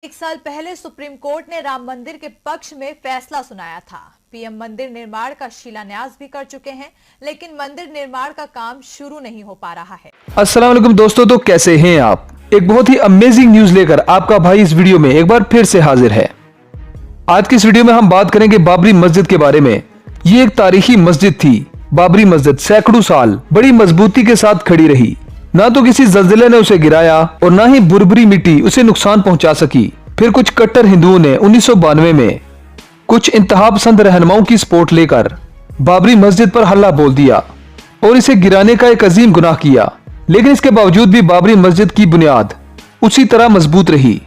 एक साल पहले सुप्रीम कोर्ट ने राम मंदिर के पक्ष में फैसला सुनाया था। पीएम मंदिर निर्माण का शिलान्यास भी कर चुके हैं, लेकिन मंदिर निर्माण का काम शुरू नहीं हो पा रहा है। अस्सलाम वालेकुम दोस्तों, तो कैसे हैं आप। एक बहुत ही अमेजिंग न्यूज लेकर आपका भाई इस वीडियो में एक बार फिर से हाजिर है। आज की इस वीडियो में हम बात करेंगे बाबरी मस्जिद के बारे में। ये एक तारीखी मस्जिद थी। बाबरी मस्जिद सैकड़ों साल बड़ी मजबूती के साथ खड़ी रही। ना तो किसी जल्जले ने उसे गिराया और ना ही बुरबुरी मिट्टी उसे नुकसान पहुंचा सकी। फिर कुछ कट्टर हिंदुओं ने 1992 में कुछ इंतहा पसंद रहनुमाओं की सपोर्ट लेकर बाबरी मस्जिद पर हल्ला बोल दिया और इसे गिराने का एक अजीम गुनाह किया। लेकिन इसके बावजूद भी बाबरी मस्जिद की बुनियाद उसी तरह मजबूत रही।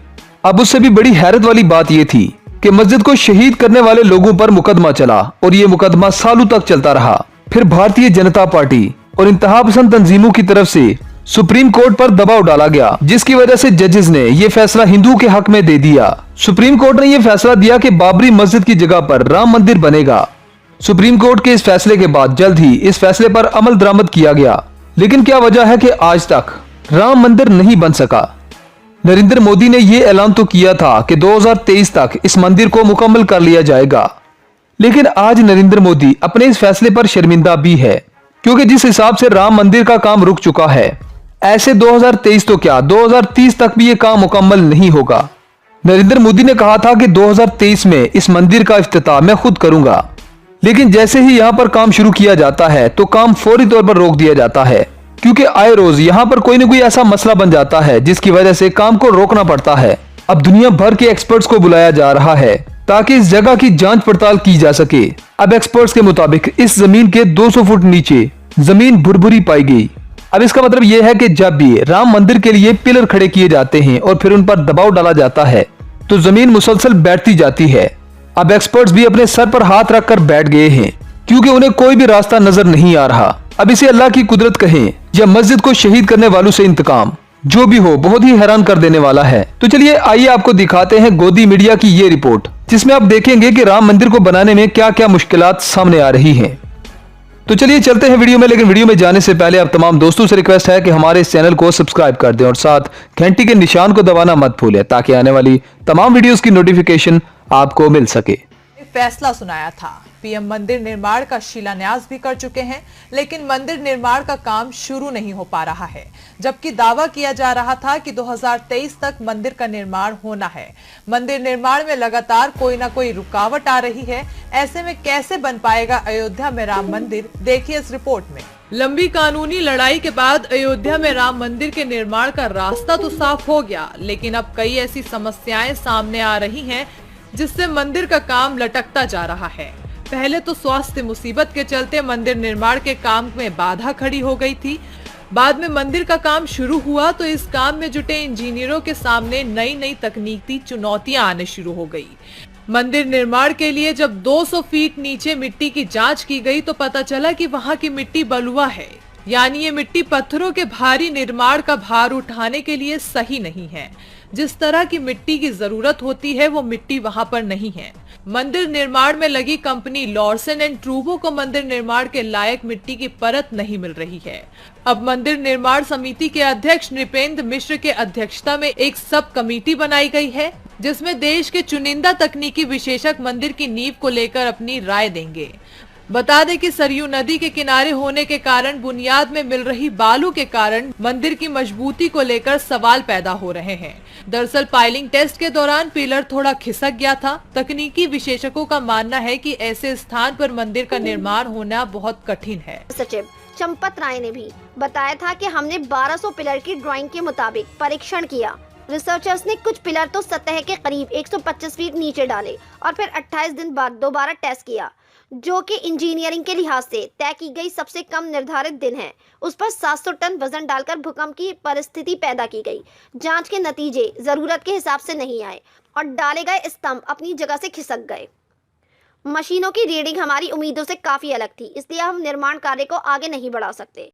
अब उससे भी बड़ी हैरत वाली बात यह थी कि मस्जिद को शहीद करने वाले लोगों पर मुकदमा चला और ये मुकदमा सालों तक चलता रहा। फिर भारतीय जनता पार्टी और इंतहा पसंद तंजीमों की तरफ से सुप्रीम कोर्ट पर दबाव डाला गया, जिसकी वजह से जजेस ने यह फैसला हिंदुओं के हक में दे दिया। सुप्रीम कोर्ट ने यह फैसला दिया कि बाबरी मस्जिद की जगह पर राम मंदिर बनेगा। सुप्रीम कोर्ट के इस फैसले के बाद जल्द ही इस फैसले पर अमल दरामद किया गया। लेकिन क्या वजह है कि आज तक राम मंदिर नहीं बन सका। नरेंद्र मोदी ने यह ऐलान तो किया था कि 2023 तक इस मंदिर को मुकम्मल कर लिया जाएगा, लेकिन आज नरेंद्र मोदी अपने इस फैसले पर शर्मिंदा भी है, क्योंकि जिस हिसाब से राम मंदिर का काम रुक चुका है, ऐसे 2023 तो क्या 2030 तक भी ये काम मुकम्मल नहीं होगा। नरेंद्र मोदी ने कहा था कि 2023 में इस मंदिर का इफ्तिताह मैं खुद करूंगा, लेकिन जैसे ही यहाँ पर काम शुरू किया जाता है तो काम फौरी तौर पर रोक दिया जाता है, क्योंकि आए रोज यहाँ पर कोई न कोई ऐसा मसला बन जाता है जिसकी वजह से काम को रोकना पड़ता है। अब दुनिया भर के एक्सपर्ट्स को बुलाया जा रहा है ताकि इस जगह की जांच पड़ताल की जा सके। अब एक्सपर्ट्स के मुताबिक इस जमीन के 200 फुट नीचे जमीन भुरभुरी पाई गई। अब इसका मतलब यह है कि जब भी राम मंदिर के लिए पिलर खड़े किए जाते हैं और फिर उन पर दबाव डाला जाता है तो जमीन मुसलसल बैठती जाती है। अब एक्सपर्ट्स भी अपने सर पर हाथ रखकर बैठ गए हैं, क्योंकि उन्हें कोई भी रास्ता नजर नहीं आ रहा। अब इसे अल्लाह की कुदरत कहें या मस्जिद को शहीद करने वालों से इंतकाम, जो भी हो, बहुत ही हैरान कर देने वाला है। तो चलिए आइए आपको दिखाते हैं गोदी मीडिया की ये रिपोर्ट, जिसमें आप देखेंगे कि राम मंदिर को बनाने में क्या क्या मुश्किलात सामने आ रही हैं। तो चलिए चलते हैं वीडियो में, लेकिन वीडियो में जाने से पहले आप तमाम दोस्तों से रिक्वेस्ट है कि हमारे इस चैनल को सब्सक्राइब कर दें और साथ घंटी के निशान को दबाना मत भूलें, ताकि आने वाली तमाम वीडियोस की नोटिफिकेशन आपको मिल सके। फैसला सुनाया था। पीएम मंदिर निर्माण का शिलान्यास भी कर चुके हैं, लेकिन मंदिर निर्माण का काम शुरू नहीं हो पा रहा है, जबकि दावा किया जा रहा था कि 2023 तक मंदिर का निर्माण होना है। मंदिर निर्माण में लगातार कोई ना कोई रुकावट आ रही है। ऐसे में कैसे बन पाएगा अयोध्या में राम मंदिर, देखिए इस रिपोर्ट में। लंबी कानूनी लड़ाई के बाद अयोध्या में राम मंदिर के निर्माण का रास्ता तो साफ हो गया, लेकिन अब कई ऐसी समस्याएं सामने आ रही हैं जिससे मंदिर का काम लटकता जा रहा है। पहले तो स्वास्थ्य मुसीबत के चलते मंदिर निर्माण के काम में बाधा खड़ी हो गई थी। बाद में मंदिर का काम शुरू हुआ तो इस काम में जुटे इंजीनियरों के सामने नई नई तकनीकी चुनौतियां आने शुरू हो गई। मंदिर निर्माण के लिए जब 200 फीट नीचे मिट्टी की जांच की गई तो पता चला कि वहां की मिट्टी बलुआ है, यानी ये मिट्टी पत्थरों के भारी निर्माण का भार उठाने के लिए सही नहीं है। जिस तरह की मिट्टी की जरूरत होती है वो मिट्टी वहां पर नहीं है। मंदिर निर्माण में लगी कंपनी लॉर्सन एंड ट्रूबो को मंदिर निर्माण के लायक मिट्टी की परत नहीं मिल रही है। अब मंदिर निर्माण समिति के अध्यक्ष नृपेंद्र मिश्र के अध्यक्षता में एक सब कमेटी बनाई गई है, जिसमें देश के चुनिंदा तकनीकी विशेषज्ञ मंदिर की नींव को लेकर अपनी राय देंगे। बता दें कि सरयू नदी के किनारे होने के कारण बुनियाद में मिल रही बालू के कारण मंदिर की मजबूती को लेकर सवाल पैदा हो रहे हैं। दरअसल पाइलिंग टेस्ट के दौरान पिलर थोड़ा खिसक गया था। तकनीकी विशेषज्ञों का मानना है कि ऐसे स्थान पर मंदिर का निर्माण होना बहुत कठिन है। सचिव चंपत राय ने भी बताया था कि हमने 1200 पिलर की ड्राइंग के मुताबिक परीक्षण किया। रिसर्चर्स ने कुछ पिलर तो सतह के करीब 125 फीट नीचे डाले और फिर 28 दिन बाद दोबारा टेस्ट किया, जो कि इंजीनियरिंग के लिहाज से तय की गई सबसे कम निर्धारित दिन है। उस पर 700 टन वजन डालकर भूकंप की परिस्थिति पैदा की गई। जांच के नतीजे जरूरत के हिसाब से नहीं आए और डाले गए स्तंभ अपनी जगह से खिसक गए। मशीनों की रीडिंग हमारी उम्मीदों से काफी अलग थी, इसलिए हम निर्माण कार्य को आगे नहीं बढ़ा सकते।